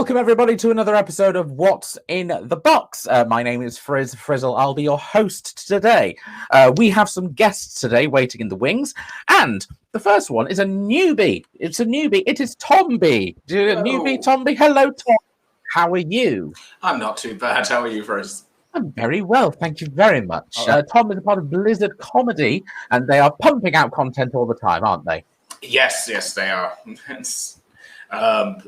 Welcome, everybody, to another episode of What's in the Box. My name is Frizzle. I'll be your host today. We have some guests today waiting in the wings, and the first one is a newbie. It's a newbie. It is Thom Bee. Newbie Thom Bee. Hello, Tom. How are you? I'm not too bad. How are you, Frizz? I'm very well, thank you very much. Tom is a part of Blizzard Comedy, and they are pumping out content all the time, aren't they? Yes, they are.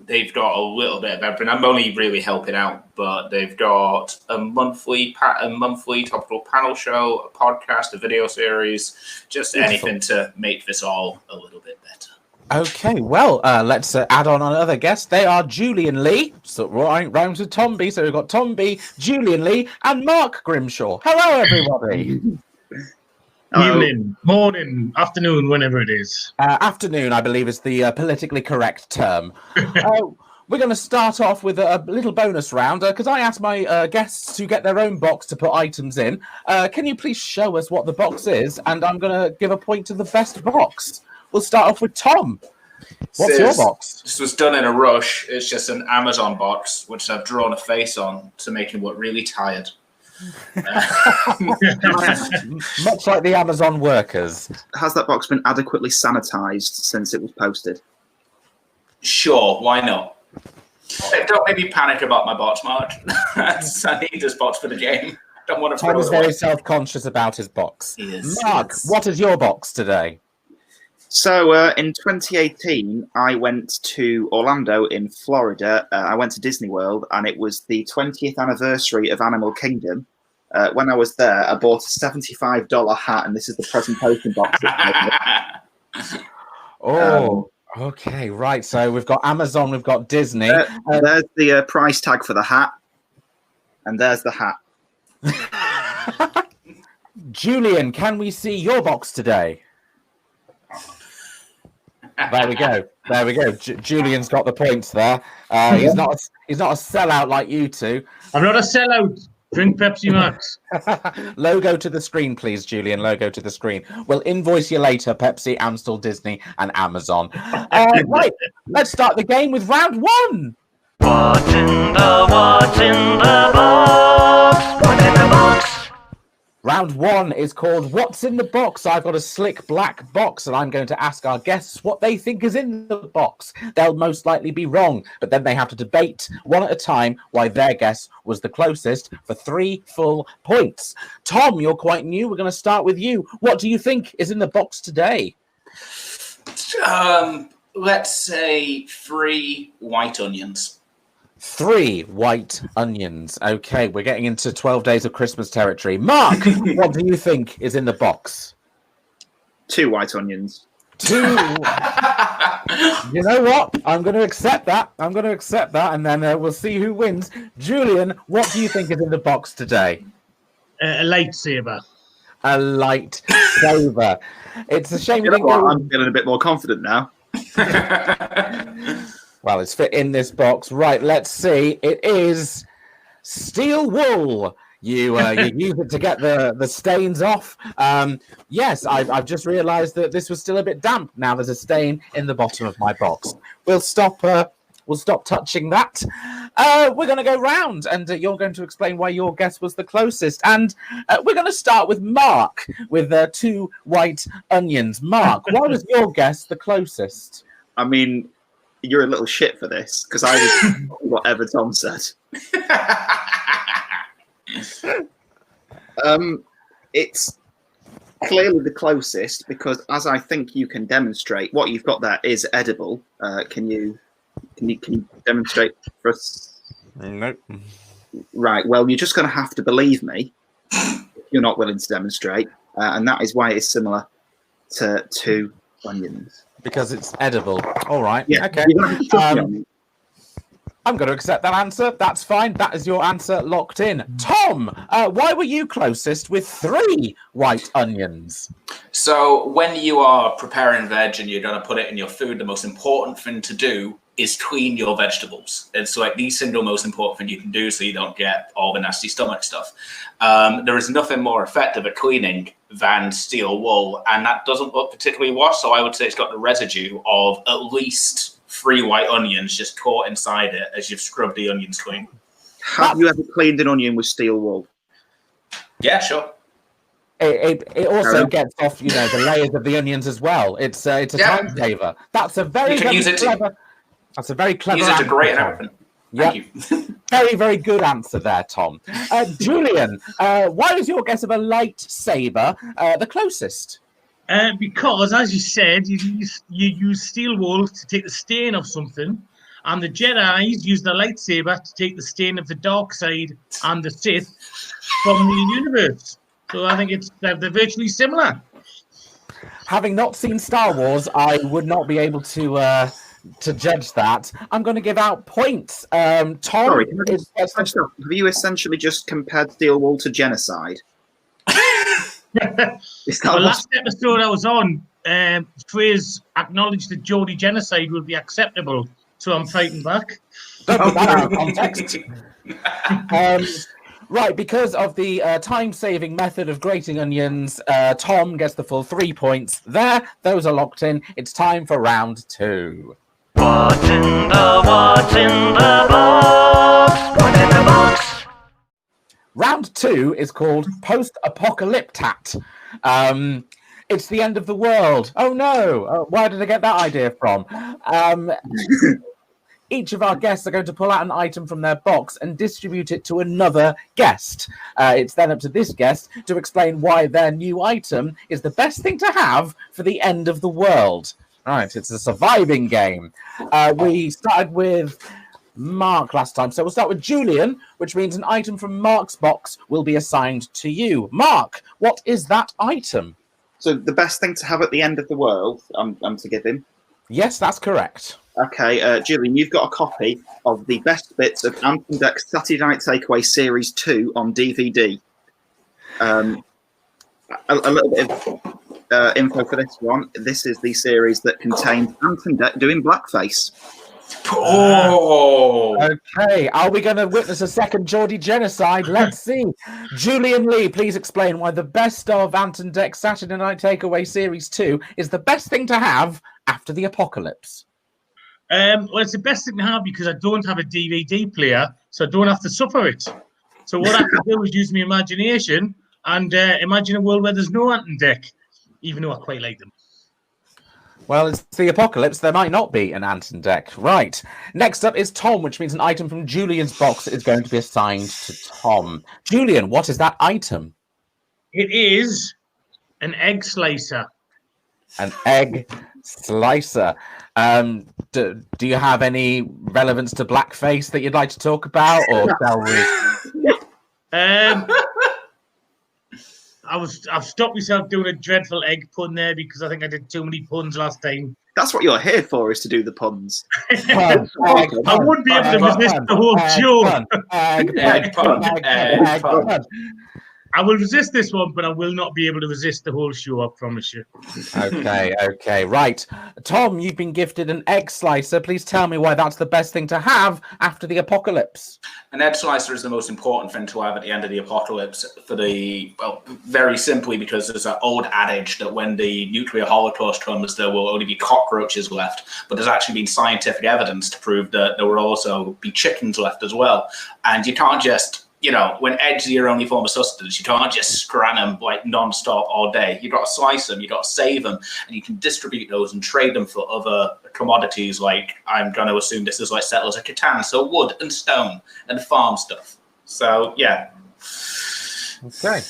They've got a little bit of everything. I'm only really helping out, but they've got a monthly topical panel show, a podcast, a video series, just anything to make this all a little bit better. Okay, well, let's add on another guest. They are Julian Lee, so rhymes with Thom Bee. So we've got Thom Bee, Julian Lee, and Mark Grimshaw. Hello, everybody. Evening, morning, afternoon, whenever it is. Afternoon, I believe, is the politically correct term. We're going to start off with a little bonus round because I asked my guests to get their own box to put items in. Can you please show us what the box is? And I'm going to give a point to the best box. We'll start off with Tom. What's your box? This was done in a rush. It's just an Amazon box, which I've drawn a face on to make him look really tired. Much like the Amazon workers. Has that box been adequately sanitized since it was posted? Sure, why not? Don't make me panic about my box, Mark. I need this box for the game. Don't want to. Tom is very self-conscious about his box. Mark, what is your box today? So in 2018, I went to Orlando in Florida. I went to Disney World, and it was the 20th anniversary of Animal Kingdom. When I was there, I bought a $75 hat, and this is the presentation box. Okay, right. So we've got Amazon, we've got Disney. There's the price tag for the hat, and there's the hat. Julian, can we see your box today? There we go. Julian's got the points there. He's not a sellout like you two. I'm not a sellout. Drink Pepsi Max. Logo to the screen, please, Julian. Logo to the screen. We'll invoice you later, Pepsi, Amstel, Disney, and Amazon. Right, let's start the game with round one. What's in the box? What's in the box? Round one is called What's in the Box? I've got a slick black box, and I'm going to ask our guests what they think is in the box. They'll most likely be wrong, but then they have to debate one at a time why their guess was the closest for 3 full points. Tom, you're quite new. We're going to start with you. What do you think is in the box today? Let's say 3 white onions. 3 white onions. Okay, we're getting into 12 Days of Christmas territory. Mark, what do you think is in the box? 2 white onions. 2. You know what? I'm going to accept that. And then we'll see who wins. Julian, what do you think is in the box today? A lightsaber. A lightsaber. It's a shame. I'm feeling a bit more confident now. Well, it's fit in this box. Right, let's see. It is steel wool. You use it to get the stains off. Yes, I've just realised that this was still a bit damp. Now there's a stain in the bottom of my box. We'll stop touching that. We're going to go round, and you're going to explain why your guess was the closest. And we're going to start with Mark with 2 white onions. Mark, why was your guess the closest? I mean, you're a little shit for this because I was whatever Tom said. It's clearly the closest because, as I think you can demonstrate, what you've got there is edible. Can you demonstrate for us? Nope. Right. Well, you're just going to have to believe me if you're not willing to demonstrate, and that is why it's similar to 2 onions. Because it's edible. All right. Yeah. Okay. I'm going to accept that answer. That's fine. That is your answer locked in. Tom, why were you closest with 3 white onions? So when you are preparing veg and you're going to put it in your food, the most important thing to do is clean your vegetables. It's like the single most important thing you can do so you don't get all the nasty stomach stuff. There is nothing more effective at cleaning than steel wool, and that doesn't look particularly washed, so I would say it's got the residue of at least 3 white onions just caught inside it as you've scrubbed the onions clean. Have you ever cleaned an onion with steel wool? Yeah, sure. It also gets off, the layers of the onions as well. It's a time saver. That's a very clever. That's a very clever. Use it to grate and everything. Thank you. Very, very good answer there, Tom. Julian, why was your guess of a lightsaber the closest? Because, as you said, you use steel wool to take the stain of something, and the Jedi's use the lightsaber to take the stain of the dark side and the Sith from the universe. So I think they're virtually similar. Having not seen Star Wars, I would not be able to judge that. I'm going to give out points. Tom, sorry, have you essentially just compared steel wool to genocide? The last episode I was on, Fraser acknowledged that Geordie genocide would be acceptable, so I'm fighting back. Don't put that out of context. Right, because of the time-saving method of grating onions, Tom gets the full 3 points there. Those are locked in. It's time for round 2. What's in the box? What's in the box? Round 2 is called Post-Apocalyptat. It's the end of the world. Oh no! Where did I get that idea from? Each of our guests are going to pull out an item from their box and distribute it to another guest. It's then up to this guest to explain why their new item is the best thing to have for the end of the world. Right, it's a surviving game. We started with Mark last time, so we'll start with Julian, which means an item from Mark's box will be assigned to you. Mark, what is that item? So the best thing to have at the end of the world, I'm to give him? Yes, that's correct. Okay, Julian, you've got a copy of the best bits of Ant and Dec's Saturday Night Takeaway Series 2 on DVD. A little bit of info for this one. This is the series that contains Ant and Dec doing blackface. Oh! Okay, are we going to witness a second Geordie genocide? Let's see. Julian Lee, please explain why the best of Ant and Dec's Saturday Night Takeaway Series 2 is the best thing to have after the apocalypse. Well, it's the best thing to have because I don't have a DVD player, so I don't have to suffer it. So what I can do is use my imagination and imagine a world where there's no Ant and Dec, even though I quite like them. Well, it's the apocalypse. There might not be an Ant and Dec. Right. Next up is Tom, which means an item from Julian's box is going to be assigned to Tom. Julian, what is that item? It is an egg slicer. An egg slicer. Do you have any relevance to blackface that you'd like to talk about, or shall we? I've stopped myself doing a dreadful egg pun there because I think I did too many puns last time. That's what you're here for, is to do the puns. I wouldn't be able to resist the whole show. Egg pun. I will resist this one, but I will not be able to resist the whole show, I promise you. Okay, right. Tom, you've been gifted an egg slicer. Please tell me why that's the best thing to have after the apocalypse. An egg slicer is the most important thing to have at the end of the apocalypse very simply because there's that old adage that when the nuclear holocaust comes, there will only be cockroaches left. But there's actually been scientific evidence to prove that there will also be chickens left as well. And you can't just... when eggs are your only form of sustenance, you can't just scran them like non-stop all day. You've got to slice them, you've got to save them, and you can distribute those and trade them for other commodities like, I'm going to assume this is like Settlers of Catan, so wood and stone and farm stuff. So, yeah. Okay.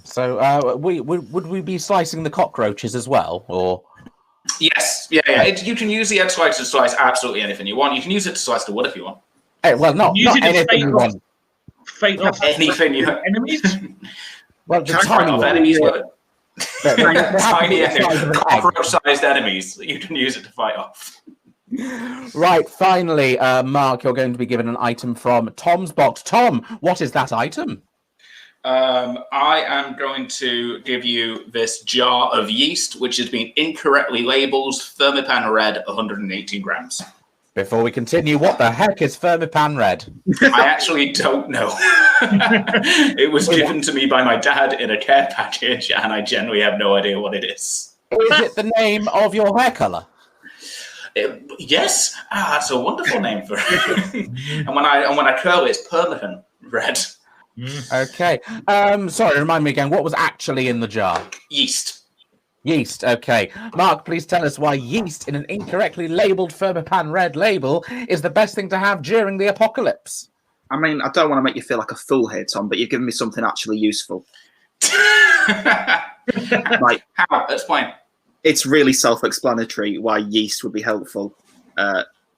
So would we be slicing the cockroaches as well, or...? Yes. Yeah. You can use the egg slicer to slice absolutely anything you want. You can use it to slice the wood if you want. Hey, well, not anything you want. Fight off anything you enemies. Well, the tiny enemies tiny cockroach-sized enemies that you can use it to fight off. Right, finally, Mark, you're going to be given an item from Tom's box. Tom, what is that item? I am going to give you this jar of yeast, which has been incorrectly labelled Fermipan Red, 118 grams. Before we continue, what the heck is Fermipan Red? I actually don't know. It was given to me by my dad in a care package, and I generally have no idea what it is. Is it the name of your hair colour? Yes, that's a wonderful name for it. and when I curl it, it's Fermipan Red. Okay. Sorry, remind me again. What was actually in the jar? Yeast. Yeast. Okay. Mark, please tell us why yeast in an incorrectly labelled Fermipan Red label is the best thing to have during the apocalypse. I mean, I don't want to make you feel like a fool here, Tom, but you've given me something actually useful. Like, How? Explain. it's really self-explanatory why yeast would be helpful.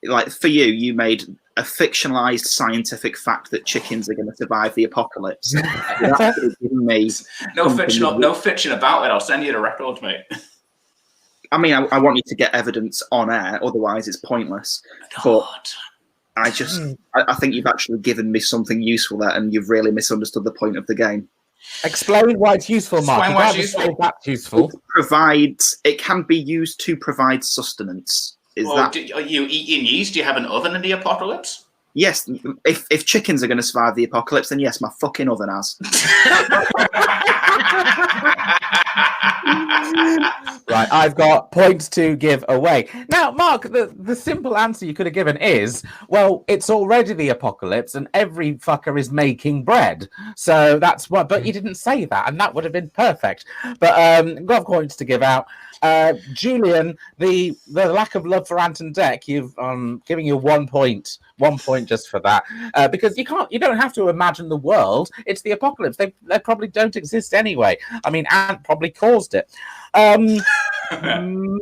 Like for you, you made a fictionalized scientific fact that chickens are going to survive the apocalypse. You're actually giving me No something fiction about it. I'll send you the records, mate. I mean, I want you to get evidence on air, otherwise it's pointless. But God. I think you've actually given me something useful there, and you've really misunderstood the point of the game. Explain why it's useful, Mark. Explain why it's useful. That's useful. It can be used to provide sustenance. Are you eating yeast? Do you have an oven in the apocalypse? Yes, if chickens are going to survive the apocalypse, then yes, my fucking oven has. Right, I've got points to give away. Now, Mark, the simple answer you could have given is, well, it's already the apocalypse and every fucker is making bread. So that's what, but you didn't say that, and that would have been perfect. But got points to give out. Julian, the lack of love for Ant and Dec, you've giving you 1 point. 1 point just for that, because you don't have to imagine the world. It's the apocalypse. They probably don't exist anyway. I mean, Ant probably caused it.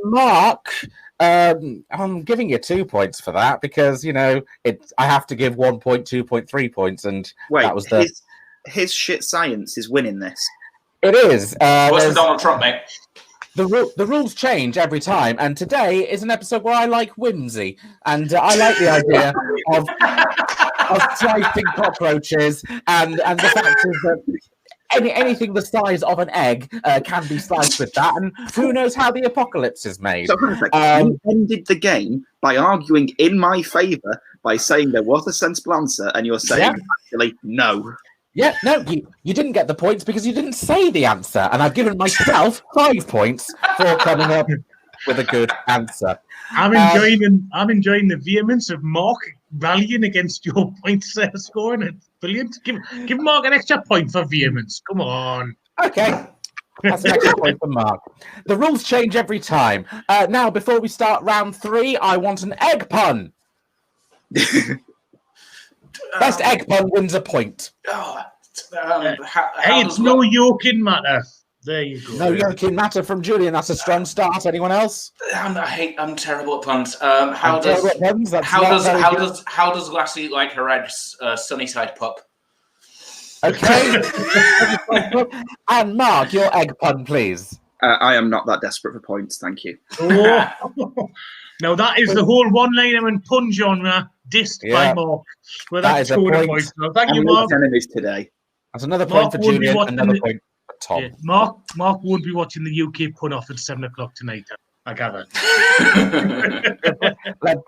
Mark, I'm giving you 2 points for that because I have to give 1 point, 2 point, 3 points, and wait, that was his shit science is winning this. It is. What's the Donald Trump, mate? The rules change every time, and today is an episode where I like whimsy, and I like the idea of slicing cockroaches, and the fact is that anything the size of an egg can be sliced with that, and who knows how the apocalypse is made. So, you ended the game by arguing in my favour by saying there was a sensible answer, and you're saying actually no. Yeah, no, you didn't get the points because you didn't say the answer, and I've given myself 5 points for coming up with a good answer. I'm enjoying the vehemence of Mark rallying against your points scoring. It's brilliant. Give Mark an extra point for vehemence. Come on. Okay. That's an extra point for Mark. The rules change every time. Now, before we start round 3, I want an egg pun. Best egg pun wins a point. It's no yoking matter. There you go. No yoking matter from Julian. That's a strong start. Anyone else? I'm terrible at puns. How does Lassie like her eggs? Sunnyside pup. Okay. And Mark, your egg pun, please. I am not that desperate for points, thank you. Now that is the whole one-liner and pun genre dissed by Mark. Well, that's a point. So thank you, Mark. Enemies today. That's another point for Julian. Another point for Tom. Yeah, Mark won't be watching the UK pun off at 7:00 tonight. I gather.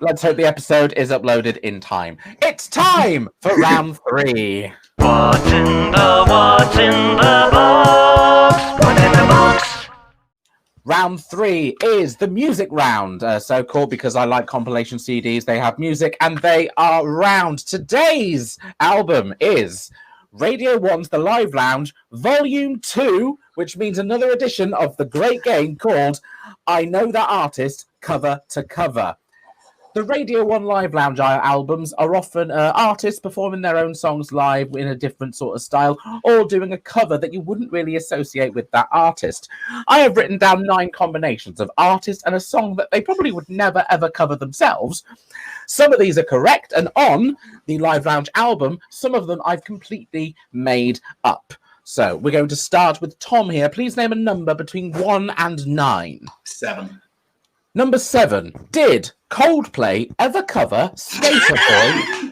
Let's hope the episode is uploaded in time. It's time for round 3. What's in the box? What's in the box? Round 3 is the music round, so called because I like compilation CDs. They have music and they are round. Today's album is Radio 1's The Live Lounge, Volume 2, which means another edition of the great game called I Know That Artist Cover to Cover. The Radio 1 Live Lounge albums are often artists performing their own songs live in a different sort of style, or doing a cover that you wouldn't really associate with that artist. I have written down 9 combinations of artists and a song that they probably would never ever cover themselves. Some of these are correct, and on the Live Lounge album, some of them I've completely made up. So we're going to start with Tom here. Please name a number between 1 and 9. 7. Number 7. Did Coldplay ever cover Skater Boy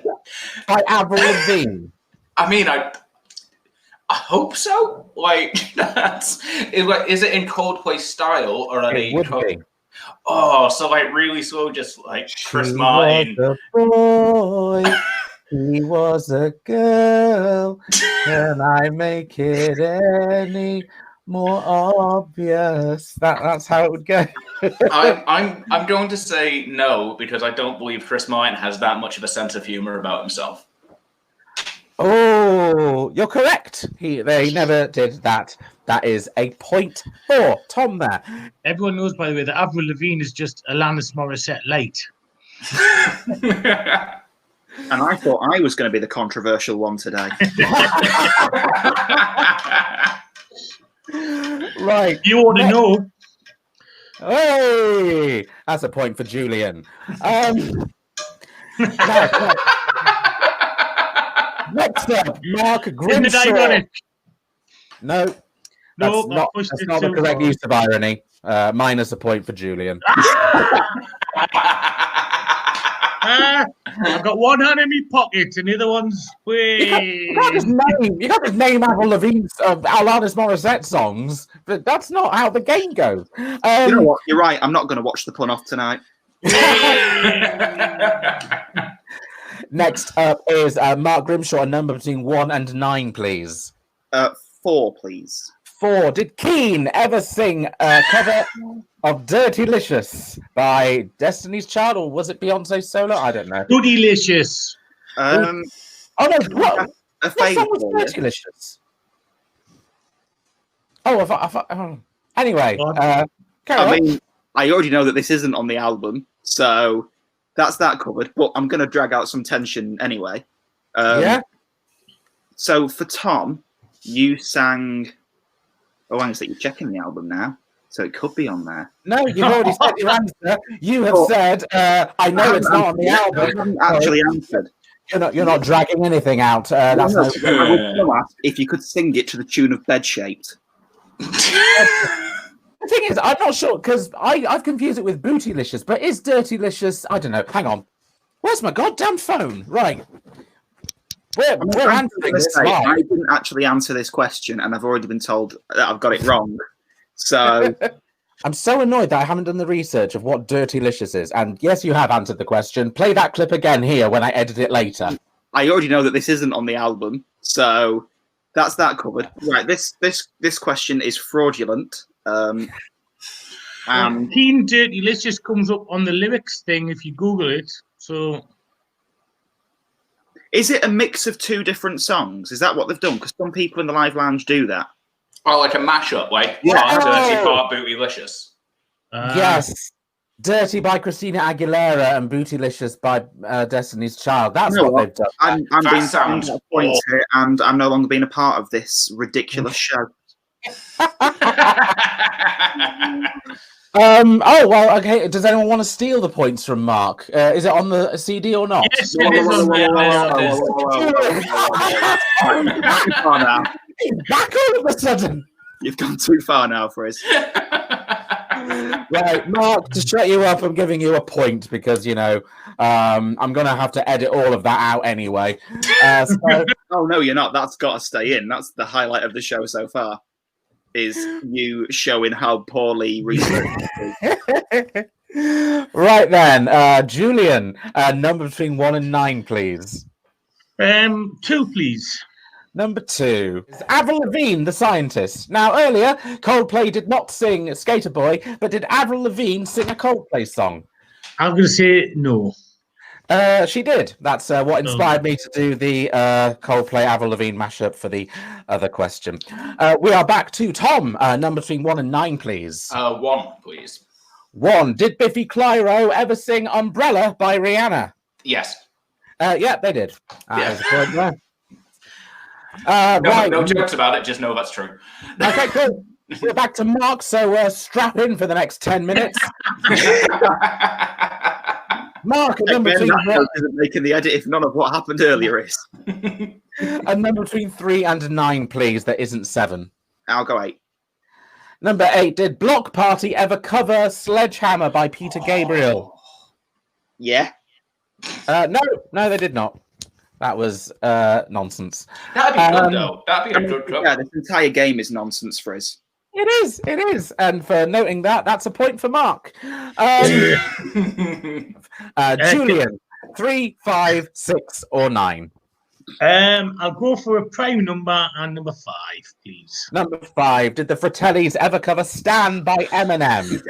by Avril Lavigne? I mean, I hope so. Like, is it in Coldplay style or are they? Would be. Oh, so like really slow, just like Chris Martin. Was a boy, he was a girl. Can I make it any more obvious. That's how it would go. I'm going to say no because I don't believe Chris Martin has that much of a sense of humor about himself. Oh, you're correct. They never did that. That is a point for Tom there. Everyone knows, by the way, that Avril Lavigne is just Alanis Morissette light. And I thought I was going to be the controversial one today. Right. You ought to know. Hey, that's a point for Julian. Next up, Mark Isn't it Grimshaw. ironic? No, No, that's not the correct use of irony. Minus a point for Julian. I've got one hand in my pocket and the other one's You can't just name Avril Lavigne's Alanis Morissette songs, but that's not how the game goes. You know what? You're right. I'm not going to watch the pun off tonight. Next up is Mark Grimshaw, a number between 1 and 9, please. 4, please. 4. Did Keane ever sing a cover of Dirtylicious by Destiny's Child, or was it Beyonce solo? I don't know. Goodylicious. Oh no! What song was favourite. Dirtylicious? Anyway, I mean, I already know that this isn't on the album, so that's that covered. But I'm going to drag out some tension anyway. yeah. So for Tom, you sang. Oh, hang on a sec, you're checking the album now, so it could be on there. No, you've already said your answer. You have said, "I know it's not on the I album." haven't actually answered. You're not dragging anything out. That's I was going to ask if you could sing it to the tune of Bed Shaped. The thing is, I'm not sure because I've confused it with Bootylicious, but is Dirtylicious? I don't know. Hang on, where's my goddamn phone? Right, we're answering this live. I didn't actually answer this question, and I've already been told that I've got it wrong. So I'm so annoyed that I haven't done the research of what Dirtylicious is. And yes, you have answered the question. Play that clip again here when I edit it later. I already know that this isn't on the album, so that's that covered. Right, this question is fraudulent. Teen Dirtylicious comes up on the lyrics thing if you Google it. So, is it a mix of 2 different songs? Is that what they've done? Because some people in the live lounge do that. Oh, like a mashup, like Yeah. part Dirty, part Bootylicious. Yes. Dirty by Christina Aguilera and Bootylicious by Destiny's Child. That's You know what they've done. I'm That being sounds at a point here, and I'm no longer being a part of this ridiculous show. Oh, well, okay. Does anyone want to steal the points from Mark? Is it on the CD or not? yes, it is on there. He's back all of a sudden. You've gone too far now, Frizz. Right, Mark, to shut you up, I'm giving you a point because, I'm going to have to edit all of that out anyway. Oh, no, you're not. That's got to stay in. That's the highlight of the show so far, is you showing how poorly researched it is. Right then, Julian, number between 1 and 9, please. 2, please. Number 2 is Avril Lavigne, the scientist. Now, earlier, Coldplay did not sing Skater Boy, but did Avril Lavigne sing a Coldplay song? I'm going to say no. She did. That's what inspired me to do the Coldplay Avril Lavigne mashup for the other question. We are back to Tom, number between 1 and 9, please. 1, please. 1. Did Biffy Clyro ever sing Umbrella by Rihanna? Yes. Yeah, they did. Yeah. No jokes about it. Just know that's true. Okay, cool. We're back to Mark, so strap in for the next 10 minutes. Mark, a number between isn't making the edit if none of what happened earlier is. a number between 3 and 9, please. That isn't 7. I'll go 8. Number 8. Did Block Party ever cover Sledgehammer by Peter Gabriel? Yeah. No, they did not. That was nonsense. That'd be good, though. That'd be a good job. Yeah, this entire game is nonsense, Frizz. It is. And for noting that, that's a point for Mark. Julian, 3, 5, 6, or 9. I'll go for a prime number and number 5, please. Number 5. Did the Fratellis ever cover "Stand" by Eminem?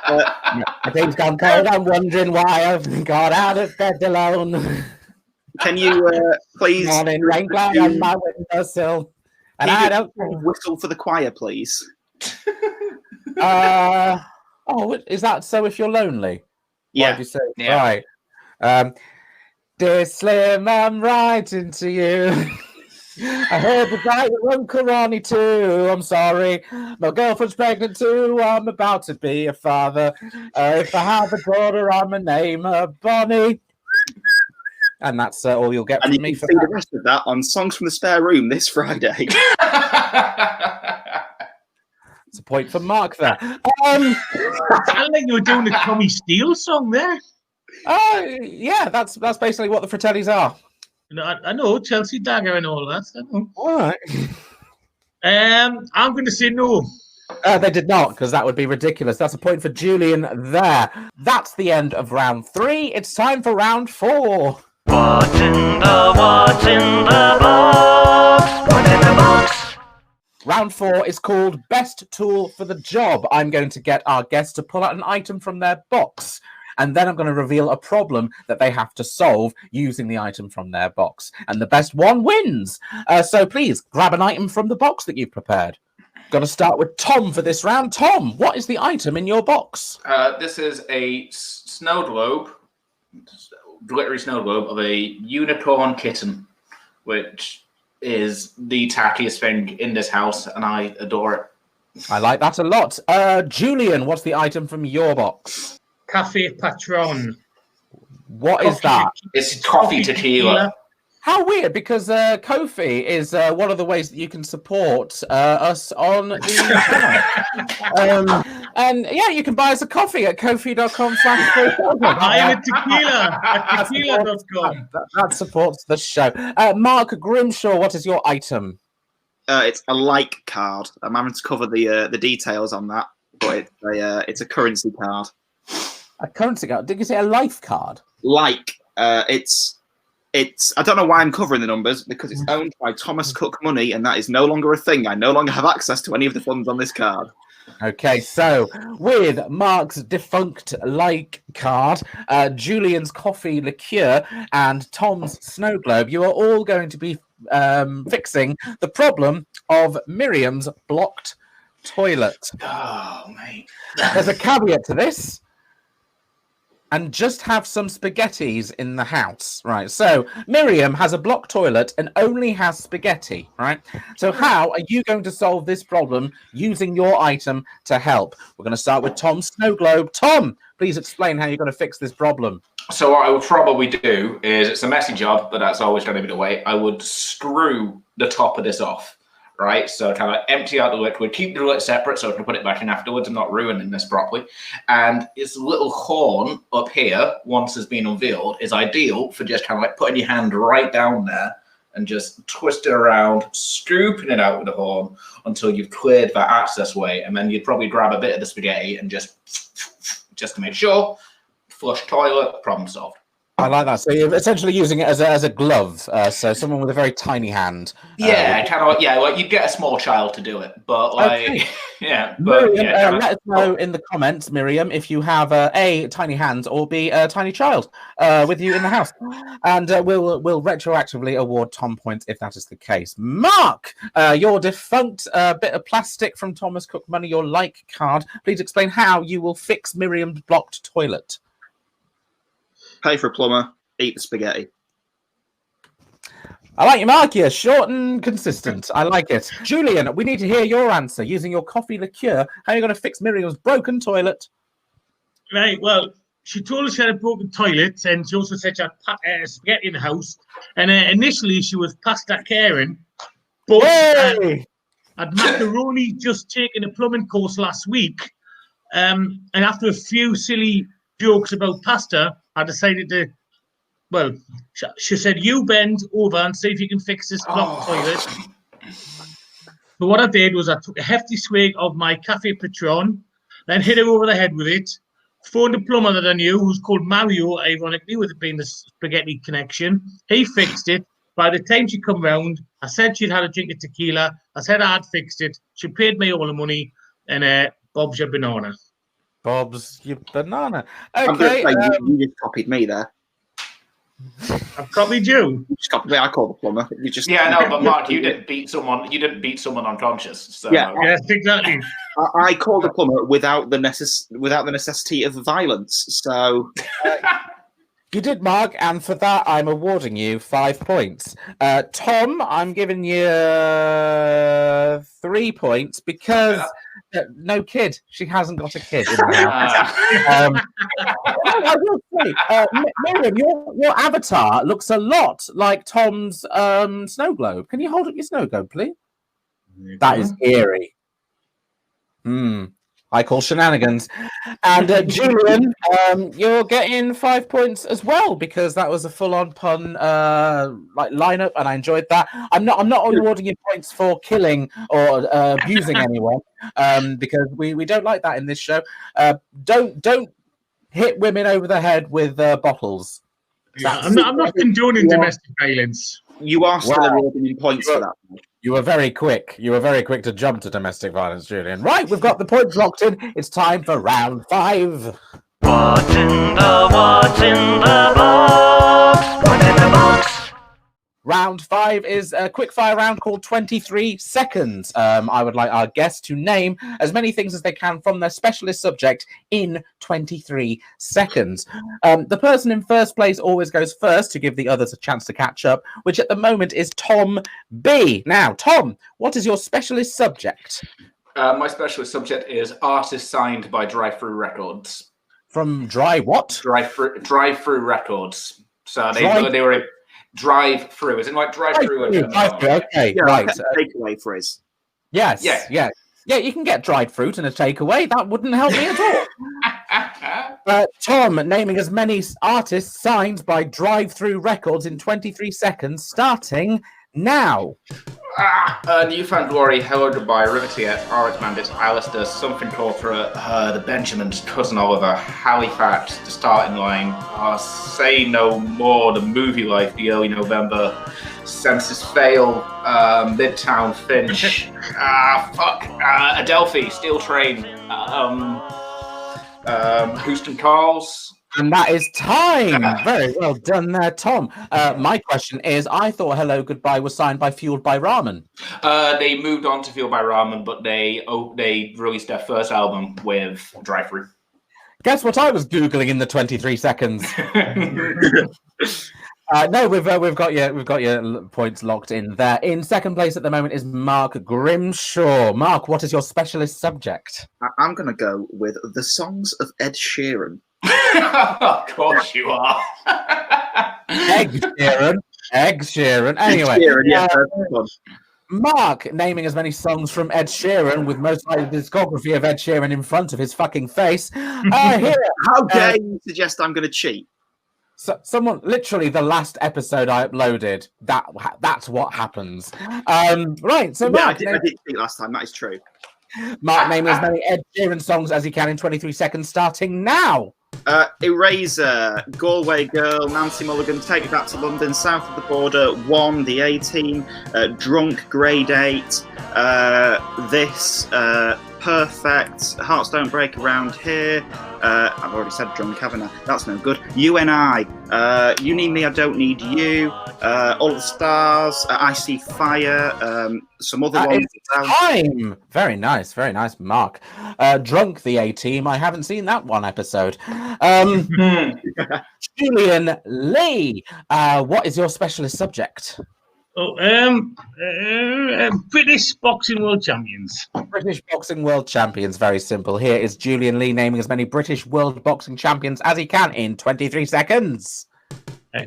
My days gone cold. I'm wondering why I've got out of bed alone. Can you please Morning rain cloud on my windowsill, and I don't. whistle for the choir, please? Oh, is that so? If you're lonely, Yeah. Why'd you say? Yeah. Right. Dear Slim, I'm writing to you. I heard the guy with Uncle Ronnie too. I'm sorry. My girlfriend's pregnant too. I'm about to be a father. If I have a daughter, I'm gonna name her Bonnie. And that's all you'll get And from you me can for see that. the rest of that on Songs from the Spare Room this Friday. It's a point for Mark there. I think you were doing a Tommy Steele song there. Yeah, that's basically what the Fratellis are. I know, Chelsea Dagger and all that. I know. All right. I'm going to say no. They did not, because that would be ridiculous. That's a point for Julian there. That's the end of round 3. It's time for round 4. What's in the box? What's in the box? Round 4 is called Best Tool for the Job. I'm going to get our guests to pull out an item from their box, and then I'm going to reveal a problem that they have to solve using the item from their box. And the best one wins. So please, grab an item from the box that you've prepared. Going to start with Tom for this round. Tom, what is the item in your box? This is a snow globe, glittery snow globe of a unicorn kitten, which is the tackiest thing in this house, and I adore it. I like that a lot. Julian, what's the item from your box? Cafe Patron. What is that? It's coffee tequila. How weird, because Ko-fi is one of the ways that you can support us on the channel. And yeah, you can buy us a coffee at kofi.com/. I am a tequila at tequila.com. That supports the show. Mark Grimshaw, what is your item? It's a like card. I'm having to cover the details on that, but it's a currency card. A currency card? Did you say a life card? Like, it's I don't know why I'm covering the numbers, because it's owned by Thomas Cook Money, and that is no longer a thing. I no longer have access to any of the funds on this card. Okay, so with Mark's defunct like card, Julian's coffee liqueur, and Tom's snow globe, you are all going to be fixing the problem of Miriam's blocked toilet. Oh, mate. There's a caveat to this. And just have some spaghettis in the house, right? So Miriam has a blocked toilet and only has spaghetti, right? So how are you going to solve this problem using your item to help? We're going to start with Tom's snow globe. Tom, please explain how you're going to fix this problem. So what I would probably do is, it's a messy job, but that's always going to be the way. I would screw the top of this off. Right, so kind of empty out the liquid, keep the lid separate so I can put it back in afterwards. I'm not ruining this properly. And this little horn up here, once it's been unveiled, is ideal for just kind of like putting your hand right down there and just twist it around, scooping it out with the horn until you've cleared that access way. And then you'd probably grab a bit of the spaghetti and just to make sure, flush toilet, problem solved. I like that. So you're essentially using it as a glove. So someone with a very tiny hand. Yeah, kind of. Yeah, like you'd get a small child to do it, but like, okay. yeah. But Miriam, yeah, let us know in the comments, Miriam, if you have A, tiny hands, or B, a tiny child with you in the house, and we'll retroactively award Tom points if that is the case. Mark, your defunct bit of plastic from Thomas Cook Money, your like card. Please explain how you will fix Miriam's blocked toilet. Pay for a plumber, eat the spaghetti. I like you, Mark. You're short and consistent. I like it. Julian, we need to hear your answer. Using your coffee liqueur, how are you going to fix Miriam's broken toilet? Right, well, she told us she had a broken toilet, and she also said she had spaghetti in the house. And initially, she was pasta caring, but had macaroni just taken a plumbing course last week. And after a few silly jokes about pasta, I decided to, well, she said, you bend over and see if you can fix this blocked toilet. So what I did was I took a hefty swig of my Cafe Patron, then hit her over the head with it, phoned a plumber that I knew who's called Mario, ironically, with it being the spaghetti connection. He fixed it. By the time she come round, I said she'd had a drink of tequila. I said I'd fixed it. She paid me all the money, and Bob's your banana. Bob's your banana. I'm going Okay. to say you just copied me there. I've copied you. You just copied me. I called the plumber. You just Yeah, no, but Mark, you didn't beat someone. You didn't beat someone unconscious. So. Yeah. Yes, exactly. I called the plumber without the necessity of violence. So You did, Mark, and for that, I'm awarding you 5 points. Tom, I'm giving you 3 points because no kid. She hasn't got a kid in the house. I will say, Miriam, your avatar looks a lot like Tom's snow globe. Can you hold up your snow globe, please? That is eerie. I call shenanigans. And Julian, you're getting 5 points as well because that was a full-on pun lineup, and I enjoyed that. I'm not awarding you points for killing or abusing anyone because we don't like that in this show. Don't hit women over the head with bottles. Yeah, I'm not condoning domestic violence. you are still awarding me points for that. You were very quick. You were very quick to jump to domestic violence, Julian. Right, we've got the points locked in. It's time for round 5. What's in the box? What's in the box? Round 5 is a quickfire round called 23 seconds. I would like our guests to name as many things as they can from their specialist subject in 23 seconds. The person in first place always goes first to give the others a chance to catch up, which at the moment is Thom Bee. Now, Tom, what is your specialist subject? My specialist subject is artists signed by Drive-Thru Records. From Dry what? Drive-Thru Records. So they were a drive-through. Is it like drive-through? Okay, Yeah, right. Takeaway phrase. Yes, Yeah. Yeah, you can get dried fruit in a takeaway. That wouldn't help me at all. Tom, naming as many artists signed by Drive-Thru Records in 23 seconds, starting now. Newfound Glory, Hello Goodbye, Riveteer, Orange Bandits, Alistair, Something Called for the Benjamins, Cousin Oliver, Halifax, The Starting Line, Say No More, The Movie Life, The Early November, Census Fail, Midtown Finch, Adelphi, Steel Train, Houston Calls. And that is time. Very well done there, Tom. My question is, I thought Hello Goodbye was signed by Fueled by Ramen. They moved on to Fueled by Ramen, but they released their first album with Drive-Thru. Guess what I was Googling in the 23 seconds? No, we've got your points locked in there. In second place at the moment is Mark Grimshaw. Mark, what is your specialist subject? I'm going to go with the songs of Ed Sheeran. Of course you are. Egg Sheeran. Anyway, Ed Sheeran, yeah, Mark naming as many songs from Ed Sheeran with most likely the discography of Ed Sheeran in front of his fucking face. Here, how dare you suggest I'm going to cheat? So, someone, literally the last episode I uploaded, that's what happens. Right, so Mark, I did cheat last time, that is true. Mark naming as many Ed Sheeran songs as he can in 23 seconds, starting now. Eraser, Galway Girl, Nancy Mulligan, Take Me Back to London, South of the Border, One, The 18, Drunk, Grade 8, This, Perfect, Hearts Don't Break Around Here. I've already said Drunk, haven't I? That's no good. You and I, You Need Me, I Don't Need You, All the Stars, I See Fire, some other ones. Time. Very nice, Mark. Drunk, the A-Team. I haven't seen that one episode. Julian Lee, what is your specialist subject? British Boxing World Champions. British Boxing World Champions. Very simple. Here is Julian Lee naming as many British World Boxing Champions as he can in 23 seconds.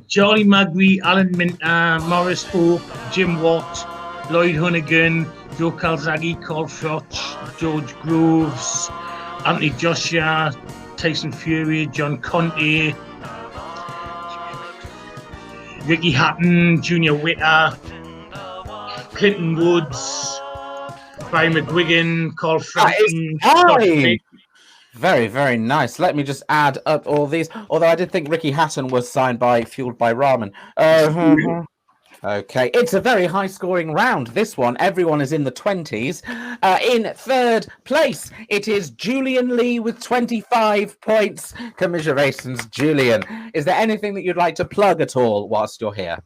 Charlie Magri, Alan Minter, Morris Hope, Jim Watt, Lloyd Hoonigan, Joe Calzaghe, Carl Froch, George Groves, Anthony Joshua, Tyson Fury, John Conte, Ricky Hatton, Junior Witter, Clinton Woods, Barry McGuigan, Carl Frampton, Very, very nice. Let me just add up all these. Although I did think Ricky Hatton was signed by Fueled by Ramen. Okay, it's a very high-scoring round. This one, everyone is in the 20s. In third place, it is Julian Lee with 25 points. Commiserations, Julian. Is there anything that you'd like to plug at all whilst you're here?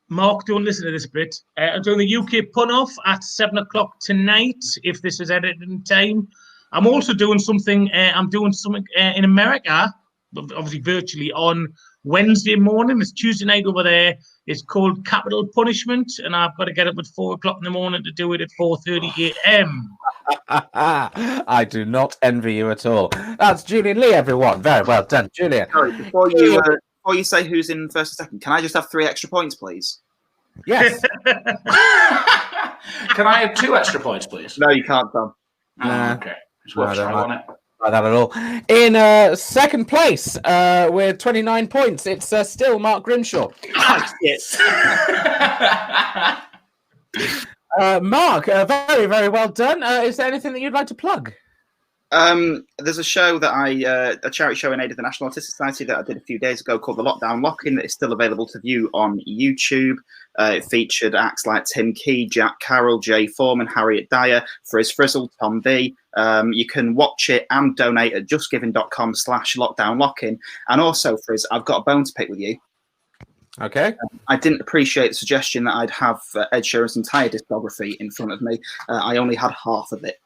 Mark, don't listen to this bit. I'm doing the UK pun-off at 7 o'clock tonight, if this is edited in time. I'm also doing something, in America, obviously virtually, on Wednesday morning. It's Tuesday night over there. It's called Capital Punishment, and I've got to get up at 4 o'clock in the morning to do it at 4:30 a.m. I do not envy you at all. That's Julian Lee, everyone. Very well done, Julian. Sorry, before you say who's in first and second, can I just have 3 extra points, please? Yes. Can I have 2 extra points, please? No, you can't, Tom. Nah. Okay. It's worth trying on it. Like that at all. In second place with 29 points, it's still Mark Grimshaw. Yes. Mark, very, very well done. Is there anything that you'd like to plug? There's a show that a charity show in aid of the National Autistic Society that I did a few days ago called The Lockdown Lock-In that is still available to view on YouTube. It featured acts like Tim Key, Jack Carroll, Jay Foreman, Harriet Dyer, Frizz Frizzle, Thom Bee. You can watch it and donate at justgiving.com/lockdownlockin. And also, Frizz, I've got a bone to pick with you. Okay. I didn't appreciate the suggestion that I'd have Ed Sheeran's entire discography in front of me. I only had half of it.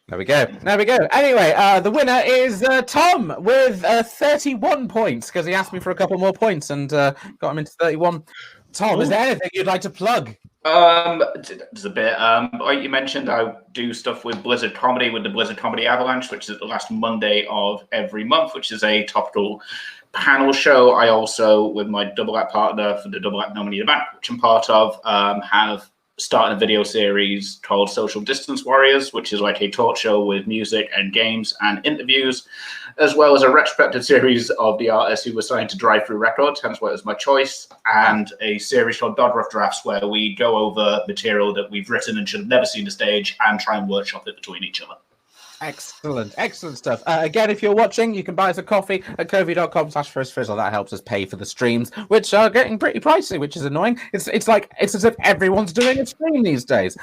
There we go. Anyway, the winner is Tom with 31 points because he asked me for a couple more points and got him into 31. Tom, is there anything you'd like to plug? There's a bit. Like you mentioned, I do stuff with Blizzard Comedy with the Blizzard Comedy Avalanche, which is the last Monday of every month, which is a topical panel show. I also, with my Double Act partner for the Double Act nominee event, which I'm part of, have started a video series called Social Distance Warriors, which is like a talk show with music and games and interviews, as well as a retrospective series of the artists who were signed to Drive Through Records, hence why it was my choice, and a series called God Rough Drafts, where we go over material that we've written and should have never seen the stage and try and workshop it between each other. Excellent stuff. Again, if you're watching, you can buy us a coffee at kofi.com/firstfrizzle. That helps us pay for the streams, which are getting pretty pricey, which is annoying. It's as if everyone's doing a stream these days.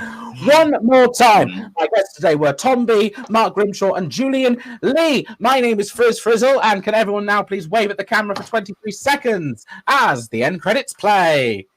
One more time. My guests today were Thom Bee, Mark Grimshaw, and Julian Lee. My name is Frizz Frizzle, and can everyone now please wave at the camera for 23 seconds as the end credits play?